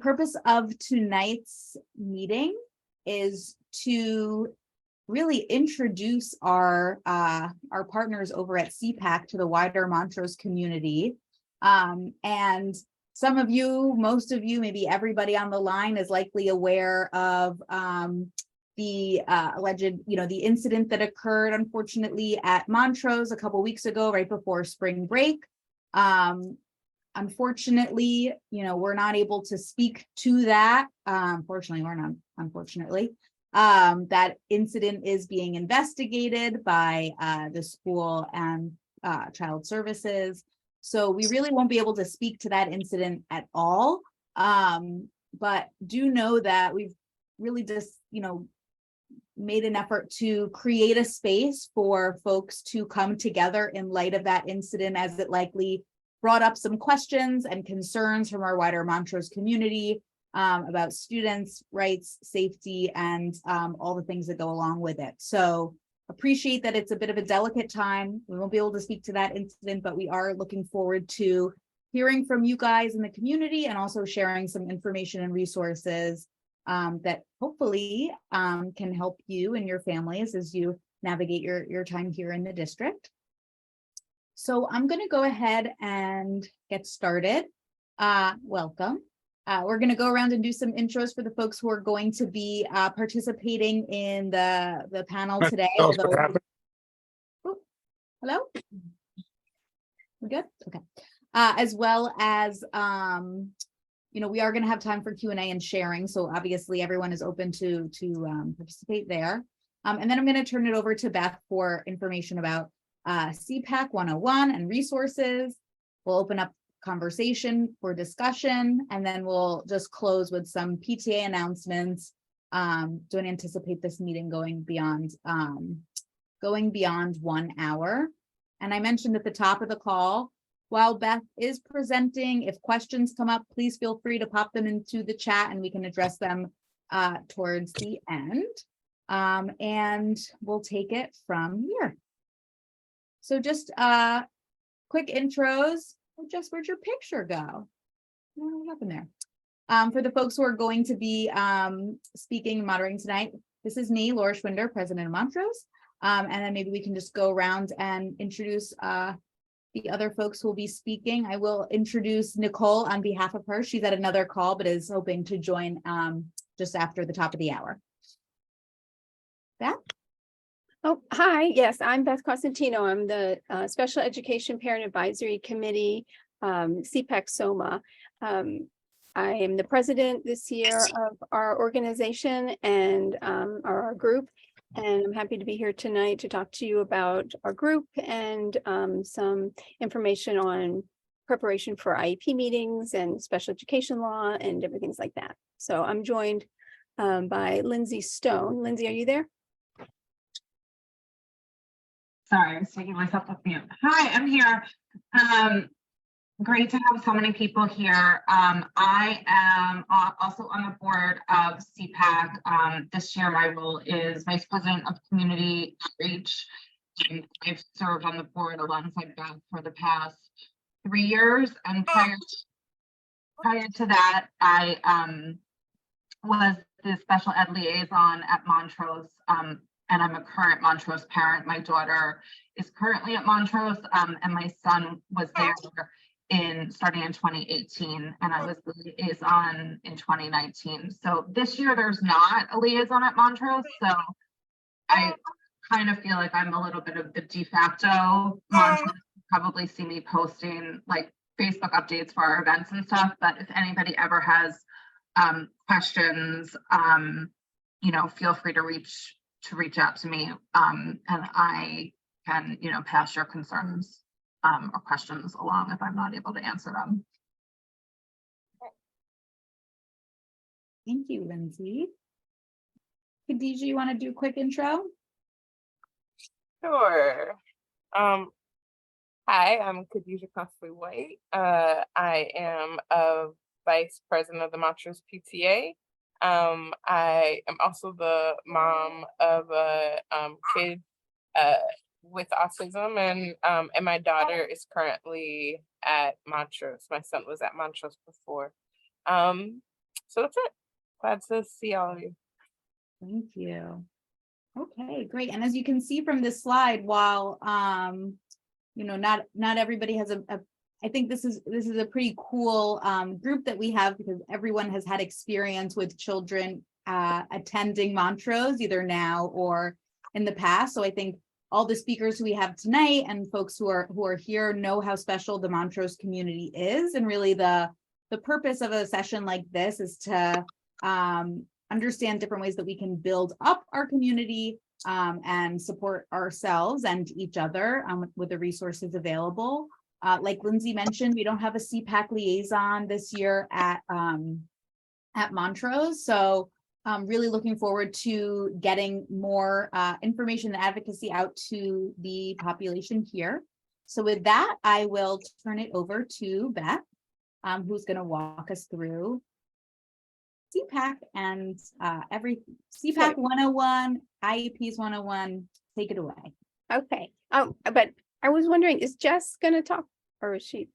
purpose of tonight's meeting is to really introduce our partners over at SEPAC to the wider Montrose community. And some of you, most of you, maybe everybody on the line is likely aware of the alleged, the incident that occurred, unfortunately, at Montrose a couple weeks ago, right before spring break. Unfortunately, we're not able to speak to that. Unfortunately, that incident is being investigated by the school and child services. So we really won't be able to speak to that incident at all. But do know that we've really just, made an effort to create a space for folks to come together in light of that incident, as it likely brought up some questions and concerns from our wider Montrose community about students' rights, safety, and all the things that go along with it. So appreciate that it's a bit of a delicate time. We won't be able to speak to that incident, but we are looking forward to hearing from you guys in the community and also sharing some information and resources that hopefully can help you and your families as you navigate your time here in the district. So I'm going to go ahead and get started. Welcome. We're going to go around and do some intros for the folks who are going to be participating in the panel today. Hello? We good? Okay. As well as, we are going to have time for Q&A and sharing. So obviously everyone is open to participate there. And then I'm going to turn it over to Beth for information about SEPAC 101 and resources. We'll open up conversation for discussion, and then we'll just close with some PTA announcements. Don't anticipate this meeting going beyond 1 hour. And I mentioned at the top of the call, while Beth is presenting, if questions come up, please feel free to pop them into the chat and we can address them towards the end. And we'll take it from here. So just quick intros. Just where'd your picture go? What happened there? For the folks who are going to be speaking and moderating tonight, this is me, Laura Schwinder, President of Montrose. And then maybe we can just go around and introduce the other folks who will be speaking. I will introduce Nicole on behalf of her. She's at another call, but is hoping to join just after the top of the hour. Beth? Oh, hi. Yes, I'm Beth Cosentino. I'm the Special Education Parent Advisory Committee, SEPAC SOMA. I am the president this year of our organization and our group. And I'm happy to be here tonight to talk to you about our group and some information on preparation for IEP meetings and special education law and different things like that. So I'm joined by Lindsay Stone. Lindsay, are you there? Sorry, I was taking myself off mute. Hi, I'm here. Great to have so many people here. I am also on the board of SEPAC. This year, my role is Vice President of Community Outreach. I've served on the board alongside Beth for the past 3 years. And prior to that, I was the special ed liaison at Montrose. And I'm a current Montrose parent. My daughter is currently at Montrose, and my son was there starting in 2018, and I was the liaison in 2019. So this year there's not a liaison at Montrose, so I kind of feel like I'm a little bit of the de facto Montrose. You probably see me posting like Facebook updates for our events and stuff, but if anybody ever has questions, feel free to reach out to me, and I can, pass your concerns or questions along if I'm not able to answer them. Thank you, Lindsay. Khadija, you want to do a quick intro? Sure. Hi, I'm Khadija Constantly White. I am a vice president of the Montrose PTA. I am also the mom of a kid with autism, and my daughter is currently at Montrose. My son was at Montrose before. So that's it. Glad to see all of you. Thank you. Okay, great. And as you can see from this slide, while not everybody has I think this is a pretty cool group that we have, because everyone has had experience with children attending Montrose either now or in the past. So I think all the speakers who we have tonight and folks who are here know how special the Montrose community is, and really the purpose of a session like this is to understand different ways that we can build up our community and support ourselves and each other with the resources available. Like Lindsay mentioned, we don't have a SEPAC liaison this year at Montrose, so I'm really looking forward to getting more information and advocacy out to the population here. So with that, I will turn it over to Beth, who's going to walk us through SEPAC and every SEPAC 101, IEPs 101. Take it away. Okay. But I was wondering, is Jess going to talk, or is she?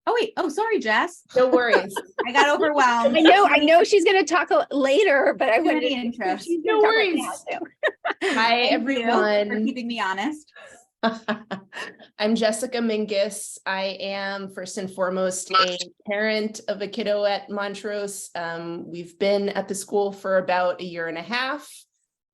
Oh wait. Oh, sorry, Jess. No worries. I got overwhelmed. I know she's going to talk later, but I Too many wanted to interests. she's No gonna talk right worries. now, too. Hi, Thank you for everyone. keeping me honest. I'm Jessica Mingus. I am first and foremost a parent of a kiddo at Montrose. We've been at the school for about 1.5 years.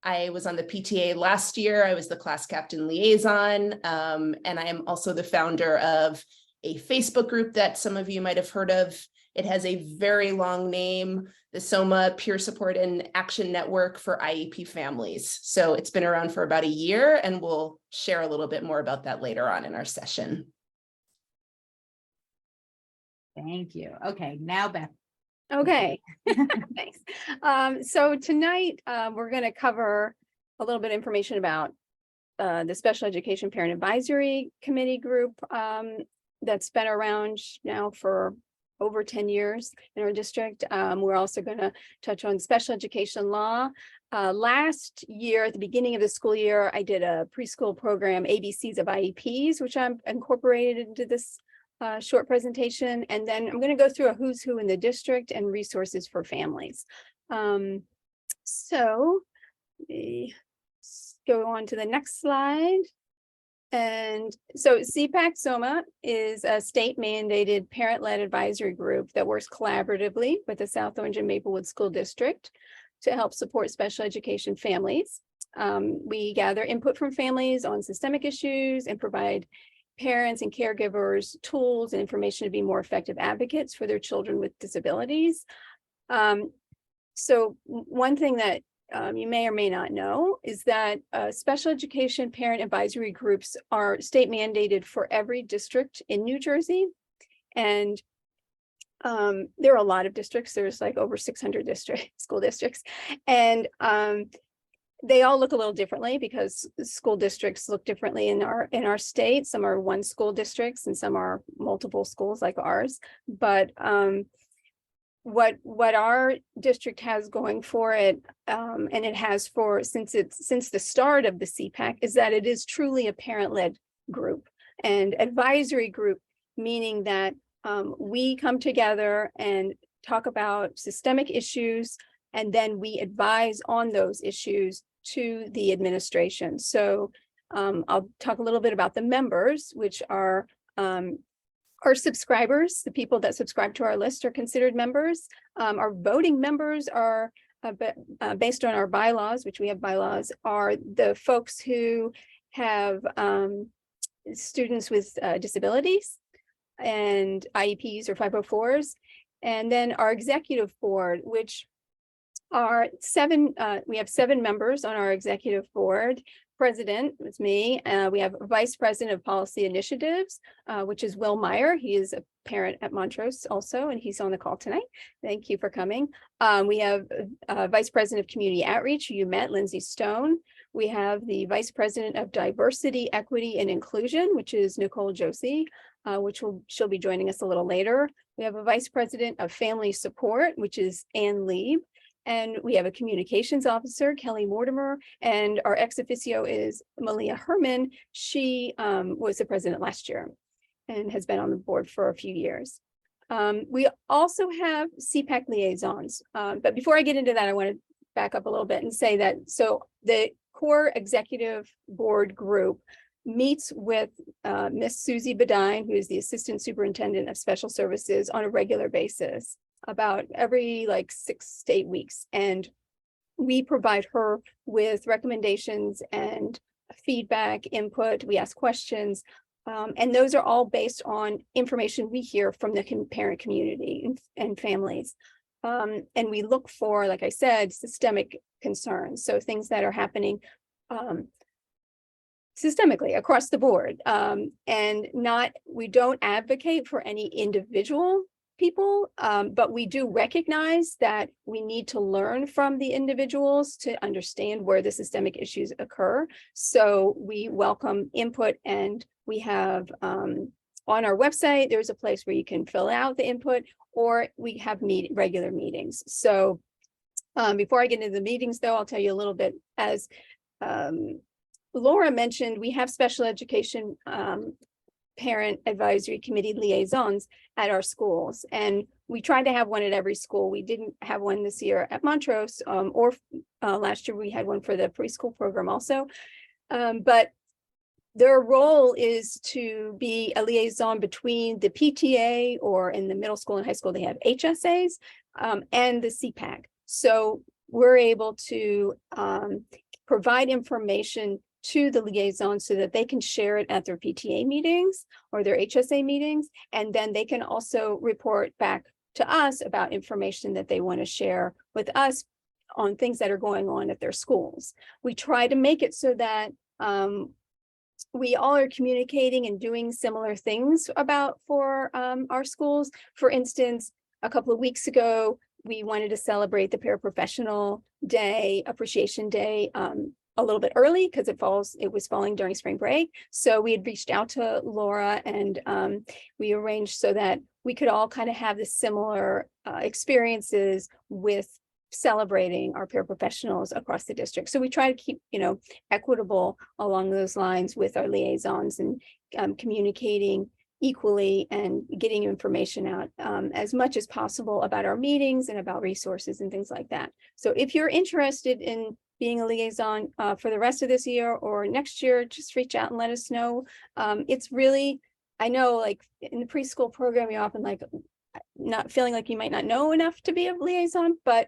I was on the PTA last year. I was the class captain liaison, and I am also the founder of a Facebook group that some of you might have heard of. It has a very long name, the SOMA Peer Support and Action Network for IEP Families. So it's been around for about 1 year, and we'll share a little bit more about that later on in our session. Thank you. Okay, now Beth. Okay, thanks. So tonight we're going to cover a little bit of information about the Special Education Parent Advisory Committee group that's been around now for over 10 years in our district. We're also going to touch on special education law. Last year, at the beginning of the school year, I did a preschool program, ABCs of IEPs, which I'm incorporated into this short presentation. And then I'm going to go through a who's who in the district and resources for families. So go on to the next slide. And so SEPAC SOMA is a state mandated parent-led advisory group that works collaboratively with the South Orange and Maplewood School District to help support special education families. We gather input from families on systemic issues and provide parents and caregivers tools and information to be more effective advocates for their children with disabilities. So one thing that you may or may not know is that special education parent advisory groups are state mandated for every district in New Jersey. And there are a lot of districts. There's like over 600 school districts. And they all look a little differently because school districts look differently in our state. Some are one school districts and some are multiple schools like ours. But what our district has going for it, and it has for since the start of the SEPAC, is that it is truly a parent-led group and advisory group, meaning that we come together and talk about systemic issues, and then we advise on those issues to the administration. So I'll talk a little bit about the members, which are our subscribers. The people that subscribe to our list are considered members. Our voting members are based on our bylaws, which we have bylaws, are the folks who have students with disabilities and IEPs or 504s. And then our executive board, which are we have 7 members on our executive board. President is me. We have a vice president of policy initiatives, which is Will Meyer. He is a parent at Montrose also, and he's on the call tonight. Thank you for coming. We have vice president of community outreach, who you met, Lindsay Stone. We have the vice president of diversity, equity, and inclusion, which is Nicole Josie, she'll be joining us a little later. We have a vice president of family support, which is Ann Lieb. And we have a communications officer, Kelly Mortimer, and our ex officio is Malia Herman. She was the president last year and has been on the board for a few years. We also have SEPAC liaisons. But before I get into that, I want to back up a little bit and say that, so the core executive board group meets with Miss Susie Bedine, who is the Assistant Superintendent of Special Services, on a regular basis, about every like 6 to 8 weeks. And we provide her with recommendations and feedback, input. We ask questions. And those are all based on information we hear from the parent community and families. And we look for, like I said, systemic concerns. So things that are happening systemically across the board. And we don't advocate for any individual people, but we do recognize that we need to learn from the individuals to understand where the systemic issues occur. So we welcome input, and we have on our website, there's a place where you can fill out the input, or we have regular meetings. So before I get into the meetings, though, I'll tell you a little bit. As Laura mentioned, we have special education parent advisory committee liaisons at our schools, and we try to have one at every school. We didn't have one this year at Montrose, or last year we had one for the preschool program also. But their role is to be a liaison between the PTA, or in the middle school and high school, they have HSAs, and the SEPAC. So we're able to provide information to the liaison so that they can share it at their PTA meetings or their HSA meetings. And then they can also report back to us about information that they want to share with us on things that are going on at their schools. We try to make it so that we all are communicating and doing similar things for our schools. For instance, a couple of weeks ago, we wanted to celebrate the Paraprofessional Day, Appreciation Day, a little bit early because it was falling during spring break. So we had reached out to Laura, and we arranged so that we could all kind of have the similar experiences with celebrating our paraprofessionals across the district. So we try to keep, equitable along those lines with our liaisons, and communicating equally and getting information out as much as possible about our meetings and about resources and things like that. So if you're interested in being a liaison for the rest of this year or next year, just reach out and let us know. It's really, I know, like in the preschool program, you're often like not feeling like you might not know enough to be a liaison, but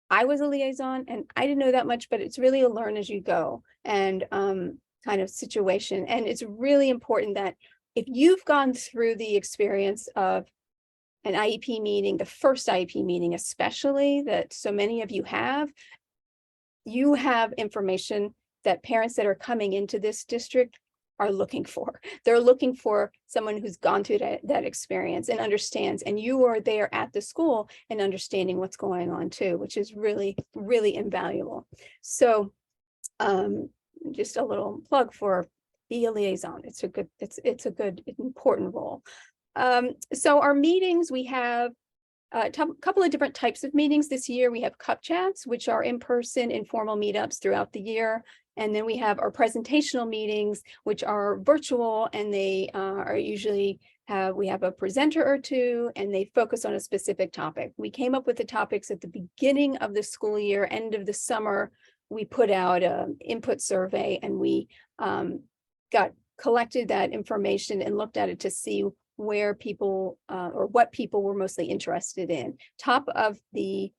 I was a liaison and I didn't know that much, but it's really a learn as you go and kind of situation. And it's really important that if you've gone through the experience of an IEP meeting, the first IEP meeting, especially, that so many of you have information that parents that are coming into this district are looking for. They're looking for someone who's gone through that experience and understands, and you are there at the school and understanding what's going on too, which is really, really invaluable. So just a little plug for be a liaison. It's a good, important role. So our meetings, we have a couple of different types of meetings this year. We have cup chats, which are in-person informal meetups throughout the year. And then we have our presentational meetings, which are virtual, and they are usually we have a presenter or two, and they focus on a specific topic. We came up with the topics at the beginning of the school year, end of the summer. We put out an input survey, and we collected that information and looked at it to see where people or what people were mostly interested in. Top of the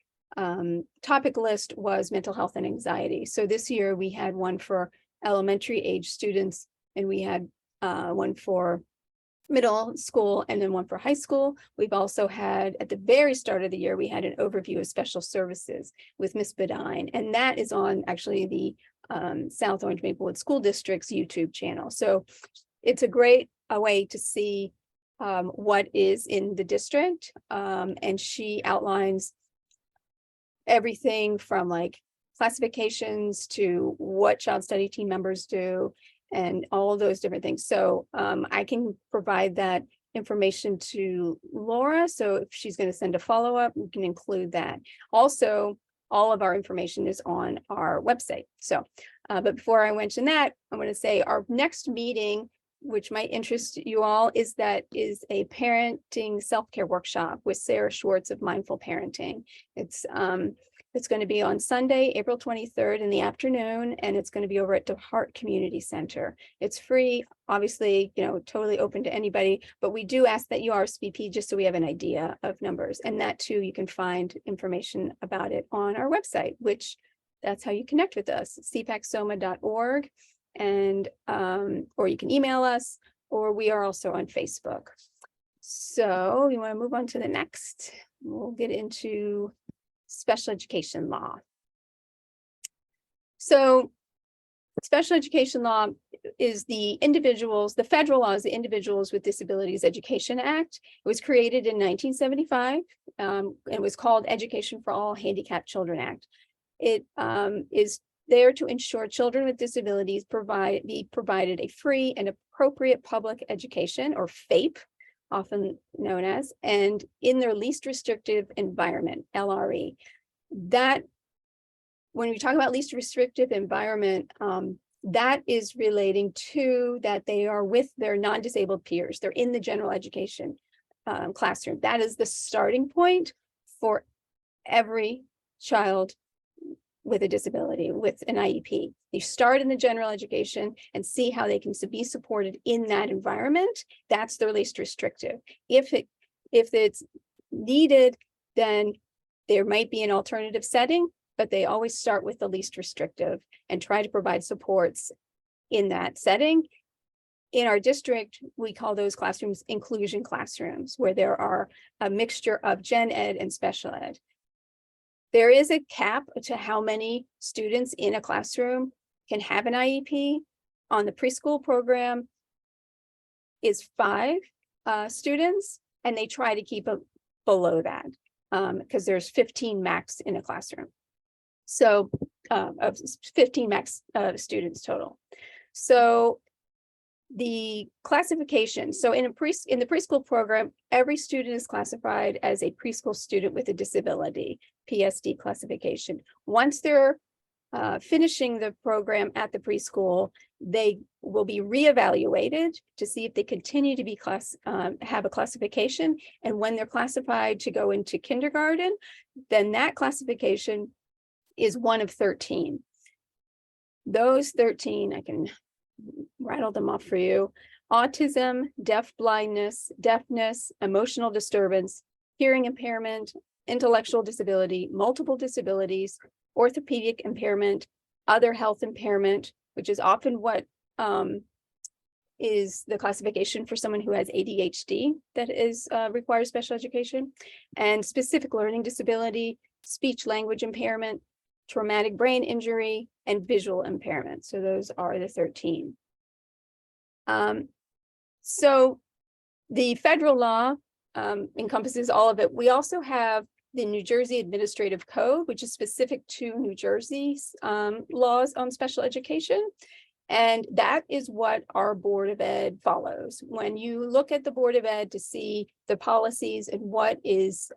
topic list was mental health and anxiety. So this year we had one for elementary age students, and we had one for middle school, and then one for high school. We've also had, at the very start of the year, we had an overview of special services with Miss Bedine, and that is on actually the South Orange Maplewood School District's YouTube channel. So it's a great way to see what is in the district, and she outlines everything from like classifications to what child study team members do and all those different things. So I can provide that information to Laura. So if she's going to send a follow-up, we can include that. Also, all of our information is on our website. So, but before I mention that, I'm going to say our next meeting which might interest you all, is a parenting self-care workshop with Sarah Schwartz of Mindful Parenting. It's going to be on Sunday, April 23rd in the afternoon, and it's going to be over at DeHart Community Center. It's free, obviously, totally open to anybody, but we do ask that you RSVP just so we have an idea of numbers. And that too, you can find information about it on our website, which that's how you connect with us, sepacsoma.org, and or you can email us, or we are also on Facebook. So you want to move on to the next, we'll get into special education law. So special education law is the federal law is the Individuals with Disabilities Education Act. It was created in 1975. It was called Education for All Handicapped Children Act. It is there to ensure children with disabilities be provided a free and appropriate public education, or FAPE, often known as, and in their least restrictive environment, LRE. That, when we talk about least restrictive environment, that is relating to that they are with their non-disabled peers. They're in the general education classroom. That is the starting point for every child with a disability, with an IEP. You start in the general education and see how they can be supported in that environment. That's their least restrictive. If it's needed, then there might be an alternative setting, but they always start with the least restrictive and try to provide supports in that setting. In our district, we call those classrooms inclusion classrooms, where there are a mixture of gen ed and special ed. There is a cap to how many students in a classroom can have an IEP. On the preschool program is 5 students, and they try to keep it below that because there's 15 max in a classroom. So of 15 max students total. So the classification, so in the preschool program, every student is classified as a preschool student with a disability, PSD classification. Once they're finishing the program at the preschool, they will be reevaluated to see if they continue to be have a classification. And when they're classified to go into kindergarten, then that classification is one of 13. Those 13, I can rattle them off for you: autism, deafness, emotional disturbance, hearing impairment, intellectual disability, multiple disabilities, orthopedic impairment, other health impairment, which is often what is the classification for someone who has ADHD that requires special education, and specific learning disability, speech language impairment, traumatic brain injury, and visual impairment. So those are the 13. So the federal law encompasses all of it. We also have the New Jersey Administrative Code, which is specific to New Jersey's laws on special education. And that is what our Board of Ed follows. When you look at the Board of Ed to see the policies and what is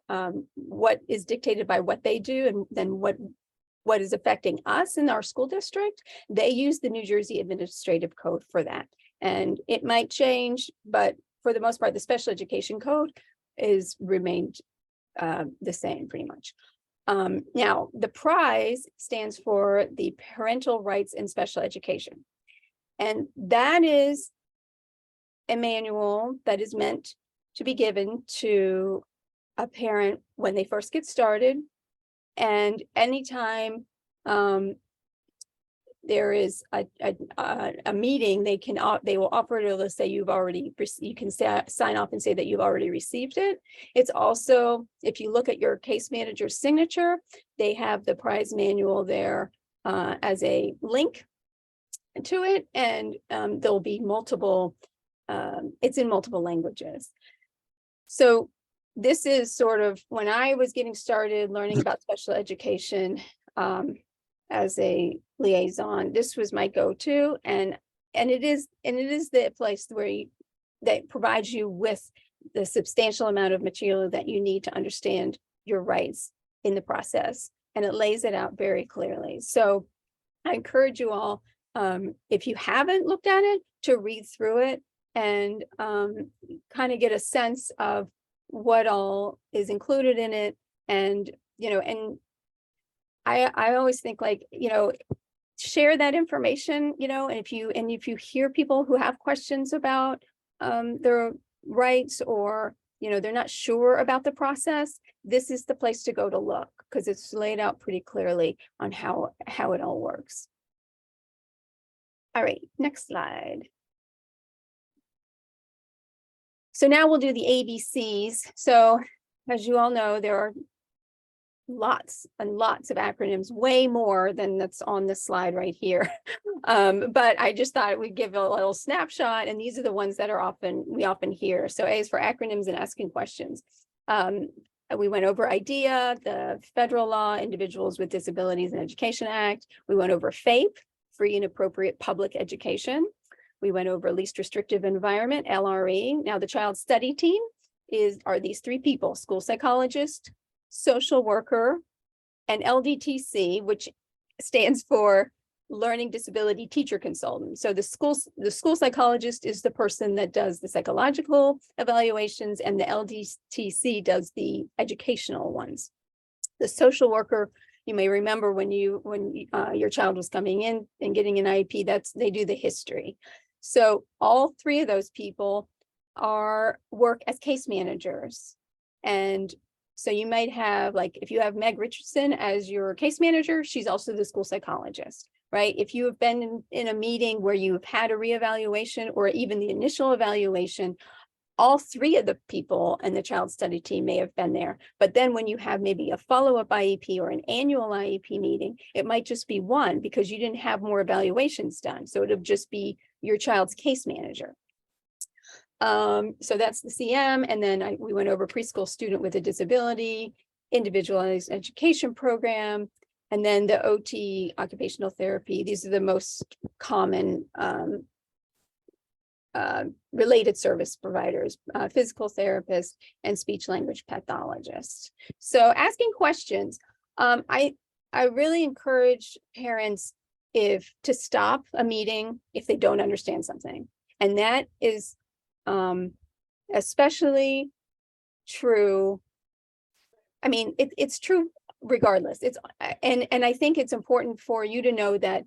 dictated by what they do, and then what is affecting us in our school district, they use the New Jersey Administrative Code for that. And it might change, but for the most part, the special education code is remained the same pretty much. Now, the prize stands for the Parental Rights in Special Education. And that is a manual that is meant to be given to a parent when they first get started. And anytime there is a meeting, they will offer to say you can sign off and say that you've already received it. It's also, if you look at your case manager's signature, they have the prize manual there as a link to it, and there'll be multiple. It's in multiple languages. So this is sort of when I was getting started learning about special education as a liaison, this was my go-to, and it is the place where that provides you with the substantial amount of material that you need to understand your rights in the process, and it lays it out very clearly. So I encourage you all, if you haven't looked at it, to read through it. and kind of get a sense of what all is included in it. And, and I always think, like, share that information, and if you hear people who have questions about their rights, or they're not sure about the process, this is the place to go to look, because it's laid out pretty clearly on how it all works. All right, next slide. So now we'll do the ABCs. So as you all know, there are lots and lots of acronyms, way more than that's on this slide right here. But I just thought we'd give a little snapshot, and these are the ones that are we often hear. So A is for acronyms and asking questions. We went over IDEA, the federal law, Individuals with Disabilities in Education Act. We went over FAPE, Free and Appropriate Public Education. We went over Least Restrictive Environment, LRE. Now the child study team are these three people: school psychologist, social worker, and LDTC, which stands for Learning Disability Teacher Consultant. So the school psychologist is the person that does the psychological evaluations, and the LDTC does the educational ones. The social worker, you may remember when your child was coming in and getting an IEP, they do the history. So all three of those people work as case managers. And so you might have, like, if you have Meg Richardson as your case manager, she's also the school psychologist, right? If you have been in a meeting where you've had a reevaluation or even the initial evaluation, all three of the people and the child study team may have been there. But then when you have maybe a follow-up IEP or an annual IEP meeting, it might just be one, because you didn't have more evaluations done. So it'll just be your child's case manager. So that's the CM. And then we went over preschool student with a disability, individualized education program, and then the OT, occupational therapy. These are the most common related service providers, physical therapists, and speech language pathologists. So asking questions, I really encourage parents to stop a meeting if they don't understand something. And that is especially true. I mean, it's true regardless. And I think it's important for you to know that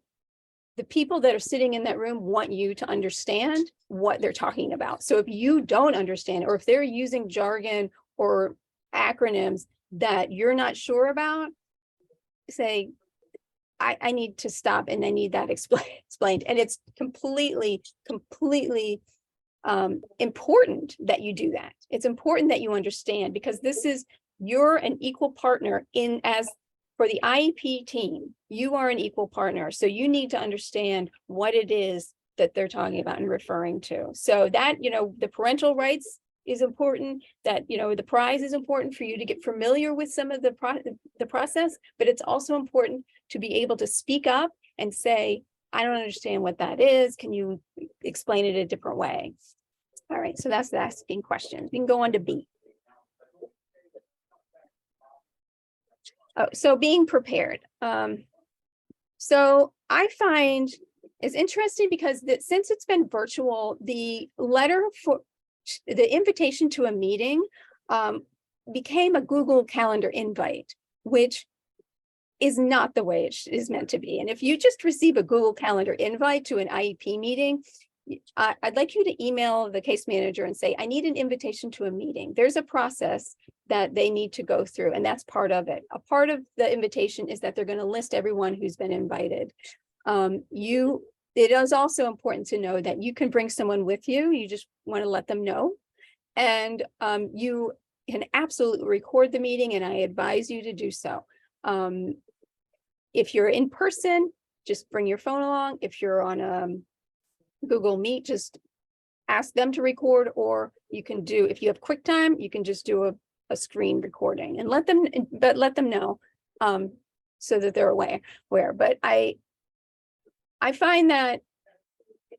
the people that are sitting in that room want you to understand what they're talking about. So if you don't understand, or if they're using jargon or acronyms that you're not sure about, say, I need to stop and I need that explained. And it's completely important that you do that. It's important that you understand, because you're an equal partner for the IEP team. You are an equal partner. So you need to understand what it is that they're talking about and referring to. So that, the parental rights is important, that, the prize is important for you to get familiar with some of the process, but it's also important to be able to speak up and say, I don't understand what that is. Can you explain it a different way? All right, so that's the asking questions. We can go on to B. Oh, so being prepared. So I find it's interesting because since it's been virtual, the invitation to a meeting became a Google Calendar invite, which is not the way it is meant to be. And if you just receive a Google Calendar invite to an IEP meeting, I'd like you to email the case manager and say, I need an invitation to a meeting. There's a process that they need to go through, and that's part of it. A part of the invitation is that they're going to list everyone who's been invited. It is also important to know that you can bring someone with you. You just want to let them know. And you can absolutely record the meeting, and I advise you to do so. If you're in person, just bring your phone along. If you're on Google Meet, just ask them to record, or you can if you have QuickTime, you can just do a screen recording and let them know so that they're aware. But I find that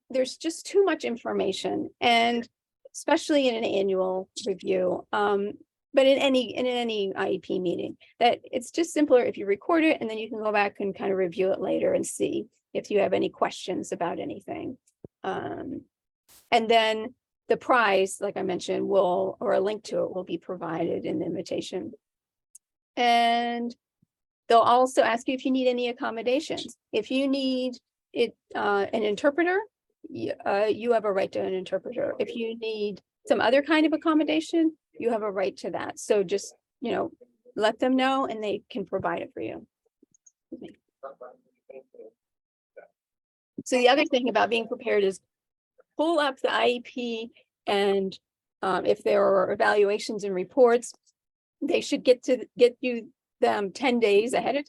there's just too much information, and especially in an annual review, but in any IEP meeting, that it's just simpler if you record it and then you can go back and kind of review it later and see if you have any questions about anything. And then the prize, like I mentioned, will, or a link to it will be provided in the invitation. And they'll also ask you if you need any accommodations. If you need an interpreter, you have a right to an interpreter. If you need some other kind of accommodation, you have a right to that. So just, let them know and they can provide it for you. So the other thing about being prepared is pull up the IEP, and if there are evaluations and reports, they should get you them 10 days ahead of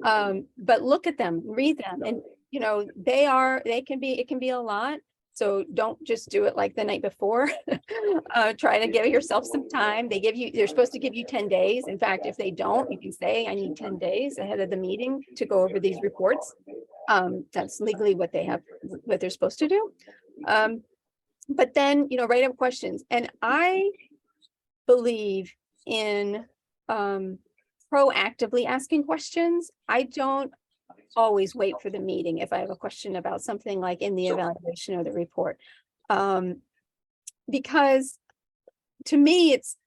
time. But look at them, read them, and it can be a lot. So don't just do it like the night before. Try to give yourself some time. They're supposed to give you 10 days. In fact, if they don't, you can say, I need 10 days ahead of the meeting to go over these reports. That's legally what they're supposed to do. But then, write up questions. And I believe in proactively asking questions. I don't always wait for the meeting if I have a question about something like in the evaluation or the report. Because to me, it's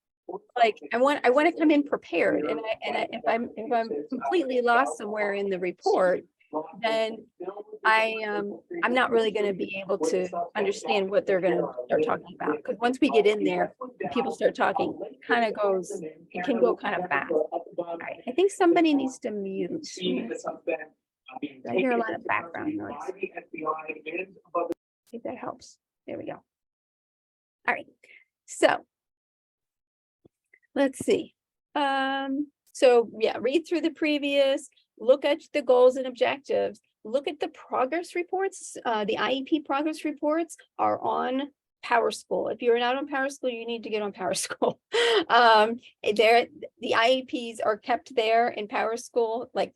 like I want to come in prepared, and if I'm completely lost somewhere in the report, then I'm not really going to be able to understand what they're going to start talking about. Because once we get in there, people start talking, it can go kind of fast. All right, I think somebody needs to mute. I hear a lot of background noise. If that helps. There we go. All right. So let's see. So yeah, read through the previous, look at the goals and objectives, look at the progress reports. The IEP progress reports are on PowerSchool. If you're not on PowerSchool, you need to get on PowerSchool. The IEPs are kept there in PowerSchool. Like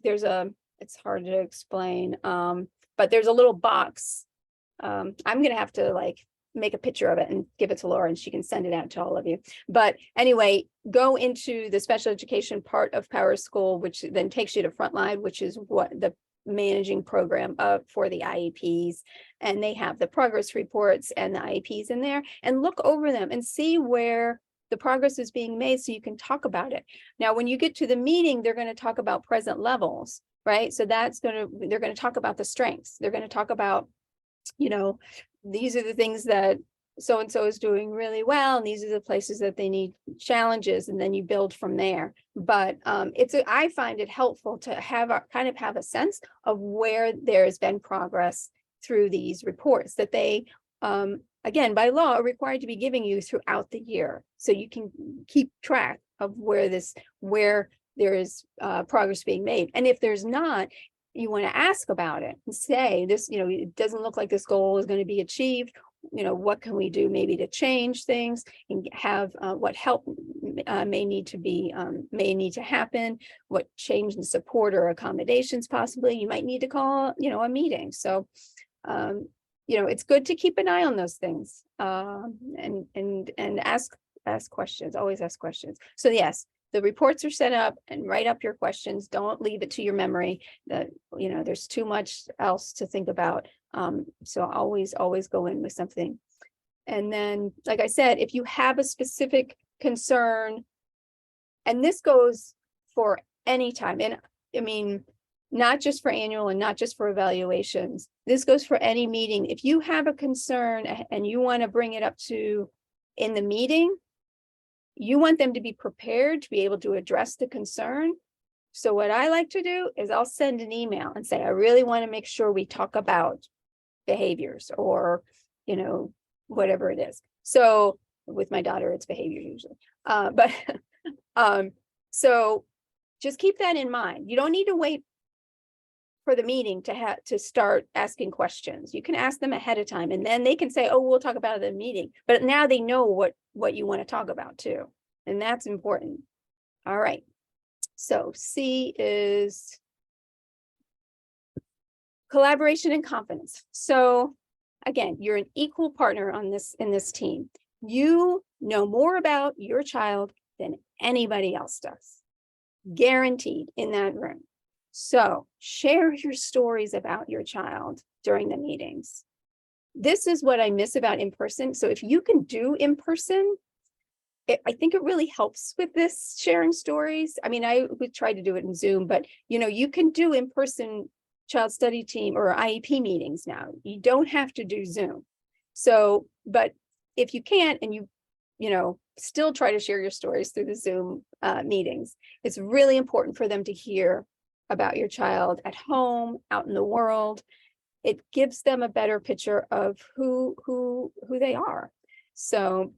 it's hard to explain, but there's a little box. I'm gonna have to make a picture of it and give it to Laura, and she can send it out to all of you. But anyway, go into the special education part of PowerSchool, which then takes you to Frontline, which is what the managing program for the IEPs, and they have the progress reports and the IEPs in there, and look over them and see where the progress is being made so you can talk about it. Now, when you get to the meeting, they're going to talk about present levels, right? So they're going to talk about the strengths. They're going to talk about, these are the things that so-and-so is doing really well, and these are the places that they need challenges, and then you build from there. But I find it helpful to have a sense of where there's been progress through these reports that they, again, by law, are required to be giving you throughout the year. So you can keep track of where there is progress being made. And if there's not, you want to ask about it and say, this, it doesn't look like this goal is going to be achieved. What can we do maybe to change things and have what help may need to happen, what change in support or accommodations possibly you might need to call, a meeting. So, it's good to keep an eye on those things and ask questions, always ask questions. So yes, the reports are set up, and write up your questions. Don't leave it to your memory that, there's too much else to think about. So always go in with something. And then, like I said, if you have a specific concern, and this goes for any time, and I mean, not just for annual and not just for evaluations, this goes for any meeting. If you have a concern and you want to bring it up in the meeting, you want them to be prepared to be able to address the concern. So what I like to do is I'll send an email and say, I really want to make sure we talk about behaviors or, whatever it is. So with my daughter, it's behavior usually. So just keep that in mind. You don't need to wait for the meeting to start asking questions. You can ask them ahead of time, and then they can say, oh, we'll talk about it in the meeting. But now they know what you want to talk about too. And that's important. All right. So C is collaboration and confidence. So again, you're an equal partner in this team. You know more about your child than anybody else does. Guaranteed in that room. So share your stories about your child during the meetings. this is what I miss about in person. So if you can do in person, I think it really helps with this sharing stories. I mean, I would try to do it in Zoom, but you can do in-person child study team or IEP meetings now. You don't have to do Zoom. So, but if you can't, and you still try to share your stories through the Zoom meetings, it's really important for them to hear about your child at home, out in the world. It gives them a better picture of who they are. So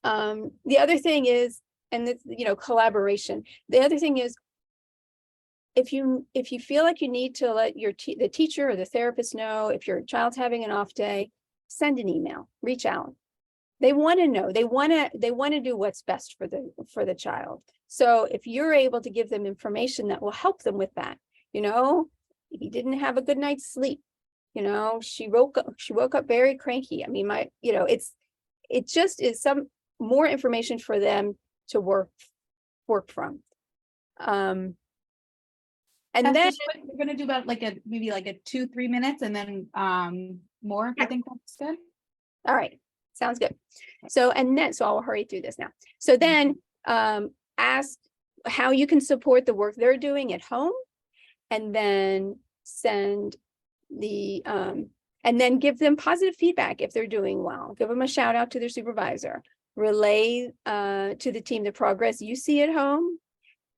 the other thing is, and it's, collaboration. The other thing is, if you feel like you need to let the teacher or the therapist know if your child's having an off day, send an email, reach out. They want to know, they want to do what's best for the child. So if you're able to give them information that will help them with that, he didn't have a good night's sleep. She woke up very cranky. I mean, it just is some more information for them to work from. And That's then just what we're gonna do about maybe like a 2-3 minutes and then more. I think that's good. all right, sounds good. So I'll hurry through this now. So then ask how you can support the work they're doing at home, and then send the and then give them positive feedback if they're doing well. Give them a shout out to their supervisor. Relay to the team the progress you see at home.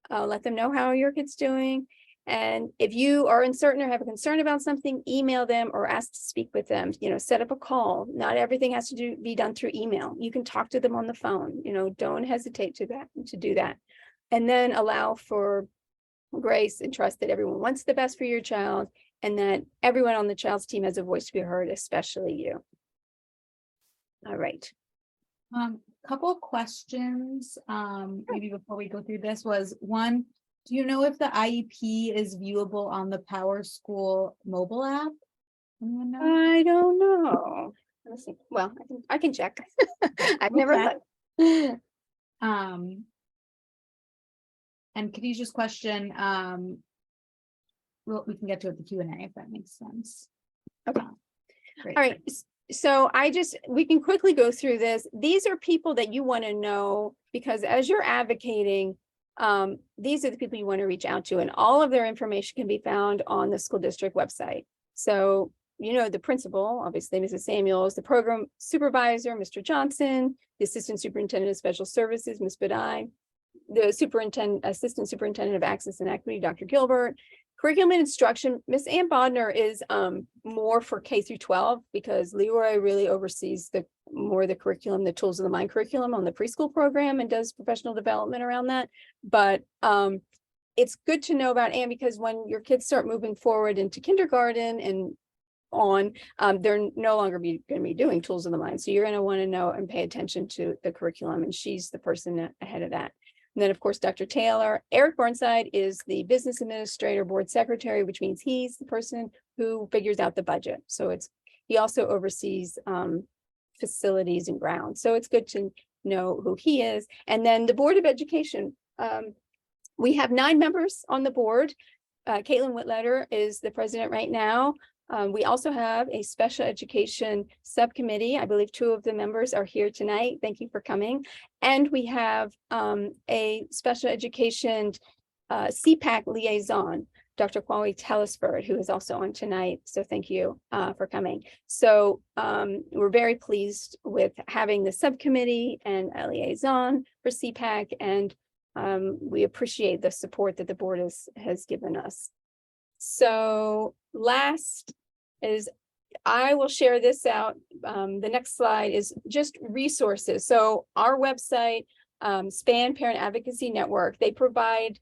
Let them know how your kid's doing. And if you are uncertain or have a concern about something, email them or ask to speak with them. Set up a call. Not everything has to be done through email. You can talk to them on the phone. Don't hesitate to do that. And then allow for grace and trust that everyone wants the best for your child, and that everyone on the child's team has a voice to be heard, especially you. All right. Couple questions, maybe before we go through this was one, do you know if the IEP is viewable on the Power School mobile app? Anyone know? I don't know. Let's see. Well, I can check. I've never Okay. looked. And could you just question, well, we can get to it at the Q&A if that makes sense. Okay. Great. All right. So we can quickly go through this. These are people that you want to know, because as you're advocating, these are the people you want to reach out to, and all of their information can be found on the school district website. So, the principal, obviously, Mrs. Samuels, the program supervisor, Mr. Johnson, the assistant superintendent of special services, Ms. Badai, the assistant superintendent of access and equity, Dr. Gilbert. Curriculum and instruction, Ms. Ann Bodner is more for K through 12, because Leroy really oversees the curriculum, the tools of the mind curriculum on the preschool program, and does professional development around that. But it's good to know about Ann, because when your kids start moving forward into kindergarten and on, they're no longer going to be doing tools of the mind. So you're going to want to know and pay attention to the curriculum, and she's the person ahead of that. And then, of course, Dr. Taylor. Eric Burnside is the business administrator, board secretary, which means he's the person who figures out the budget. So he also oversees facilities and grounds. So it's good to know who he is. And then the Board of Education. We have 9 members on the board. Caitlin Whitletter is the president right now. We also have a special education subcommittee. I believe 2 of the members are here tonight. Thank you for coming. And we have a special education SEPAC liaison, Dr. Kwame Telesford, who is also on tonight. So thank you for coming. So we're very pleased with having the subcommittee and a liaison for SEPAC, and we appreciate the support that the board has given us. So last is, I will share this out. The next slide is just resources. So our website, SPAN Parent Advocacy Network, they provide,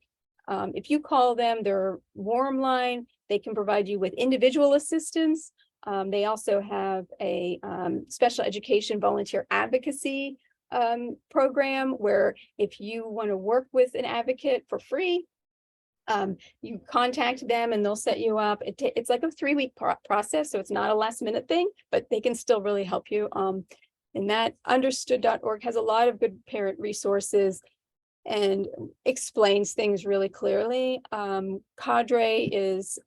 if you call them their warm line, they can provide you with individual assistance. They also have a special education volunteer advocacy program, where if you want to work with an advocate for free, you contact them and they'll set you up. It's like a 3-week process, so it's not a last minute thing, but they can still really help you. And that understood.org has a lot of good parent resources and explains things really clearly. Cadre is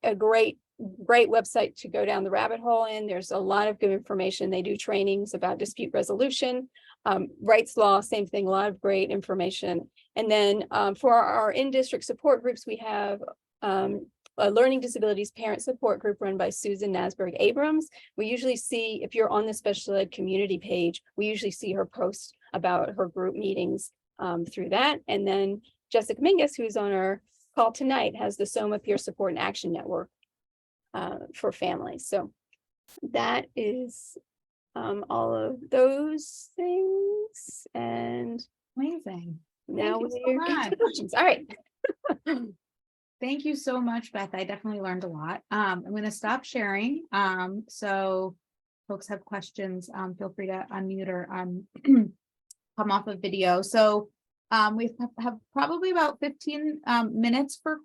a great great website to go down the rabbit hole in. There's a lot of good information. They do trainings about dispute resolution, rights law, same thing, a lot of great information. And then for our in-district support groups, we have a learning disabilities parent support group run by Susan Nasberg Abrams. We usually see, if you're on the special ed community page, we usually see her post about her group meetings through that. And then Jessica Mingus, who's on our call tonight, has the SOMA Peer Support and Action Network for families. So that is all of those things. And Amazing. now you so we're into much. the questions. All right. Thank you so much, Beth. I definitely learned a lot. I'm going to stop sharing. So folks have questions, feel free to unmute or come off of video. So we have probably about 15 minutes for